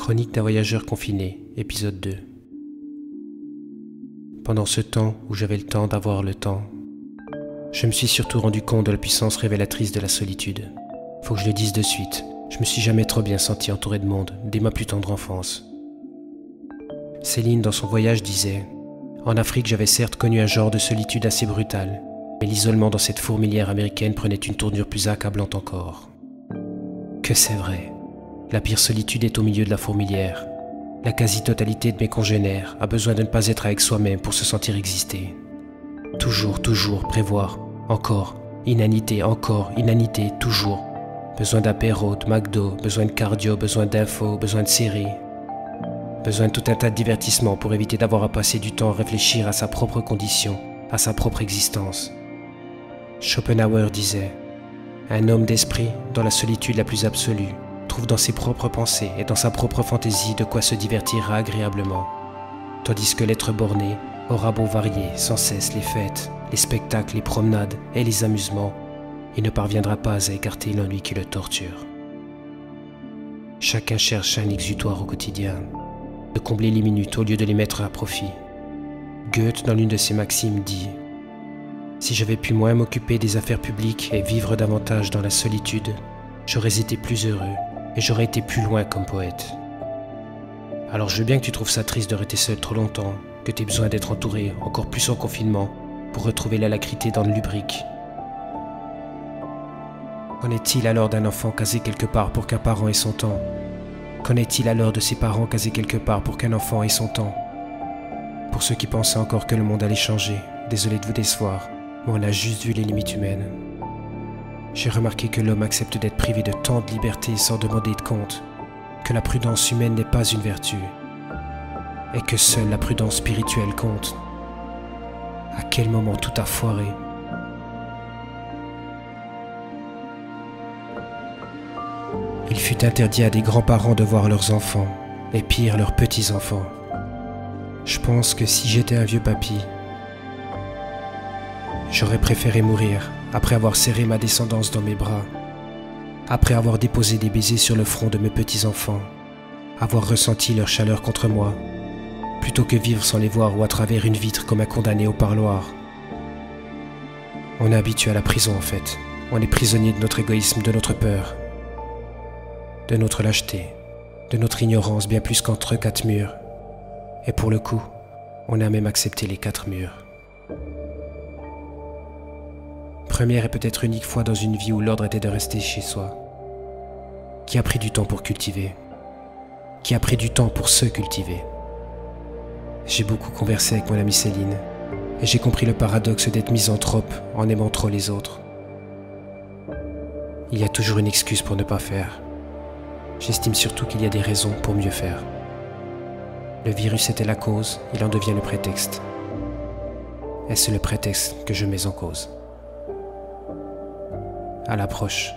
Chronique d'un voyageur confiné, épisode 2. Pendant ce temps où j'avais le temps d'avoir le temps, je me suis surtout rendu compte de la puissance révélatrice de la solitude. Faut que je le dise de suite, je me suis jamais trop bien senti entouré de monde dès ma plus tendre enfance. Céline, dans son voyage, disait « En Afrique, j'avais certes connu un genre de solitude assez brutal, mais l'isolement dans cette fourmilière américaine prenait une tournure plus accablante encore. » Que c'est vrai. La pire solitude est au milieu de la fourmilière. La quasi-totalité de mes congénères a besoin de ne pas être avec soi-même pour se sentir exister. Toujours prévoir. Encore, inanité, toujours. Besoin d'apéro, de McDo, besoin de cardio, besoin d'infos, besoin de séries. Besoin de tout un tas de divertissements pour éviter d'avoir à passer du temps à réfléchir à sa propre condition, à sa propre existence. Schopenhauer disait « Un homme d'esprit, dans la solitude la plus absolue, trouve dans ses propres pensées et dans sa propre fantaisie de quoi se divertir agréablement. Tandis que l'être borné aura beau varier sans cesse les fêtes, les spectacles, les promenades et les amusements, il ne parviendra pas à écarter l'ennui qui le torture. Chacun cherche un exutoire au quotidien, de combler les minutes au lieu de les mettre à profit. Goethe, dans l'une de ses maximes, dit « Si j'avais pu moins m'occuper des affaires publiques et vivre davantage dans la solitude, j'aurais été plus heureux et j'aurais été plus loin comme poète. » Alors je veux bien que tu trouves ça triste de rester seul trop longtemps, que tu aies besoin d'être entouré, encore plus en confinement, pour retrouver l'alacrité dans le lubrique. Qu'en est-il alors d'un enfant casé quelque part pour qu'un parent ait son temps? Qu'en est-il alors de ses parents casés quelque part pour qu'un enfant ait son temps? Pour ceux qui pensaient encore que le monde allait changer, désolé de vous décevoir, mais on a juste vu les limites humaines. J'ai remarqué que l'homme accepte d'être privé de tant de liberté sans demander de compte, que la prudence humaine n'est pas une vertu, et que seule la prudence spirituelle compte. À quel moment tout a foiré? Il fut interdit à des grands-parents de voir leurs enfants, et pire leurs petits-enfants. Je pense que si j'étais un vieux papy, j'aurais préféré mourir après avoir serré ma descendance dans mes bras, après avoir déposé des baisers sur le front de mes petits-enfants, avoir ressenti leur chaleur contre moi, plutôt que vivre sans les voir ou à travers une vitre comme un condamné au parloir. On est habitué à la prison en fait. On est prisonnier de notre égoïsme, de notre peur, de notre lâcheté, de notre ignorance bien plus qu'entre quatre murs. Et pour le coup, on a même accepté les quatre murs. Première et peut-être unique fois dans une vie où l'ordre était de rester chez soi. Qui a pris du temps pour cultiver? Qui a pris du temps pour se cultiver? J'ai beaucoup conversé avec mon amie Céline, et j'ai compris le paradoxe d'être misanthrope en aimant trop les autres. Il y a toujours une excuse pour ne pas faire. J'estime surtout qu'il y a des raisons pour mieux faire. Le virus était la cause, il en devient le prétexte. Est-ce le prétexte que je mets en cause? À l'approche.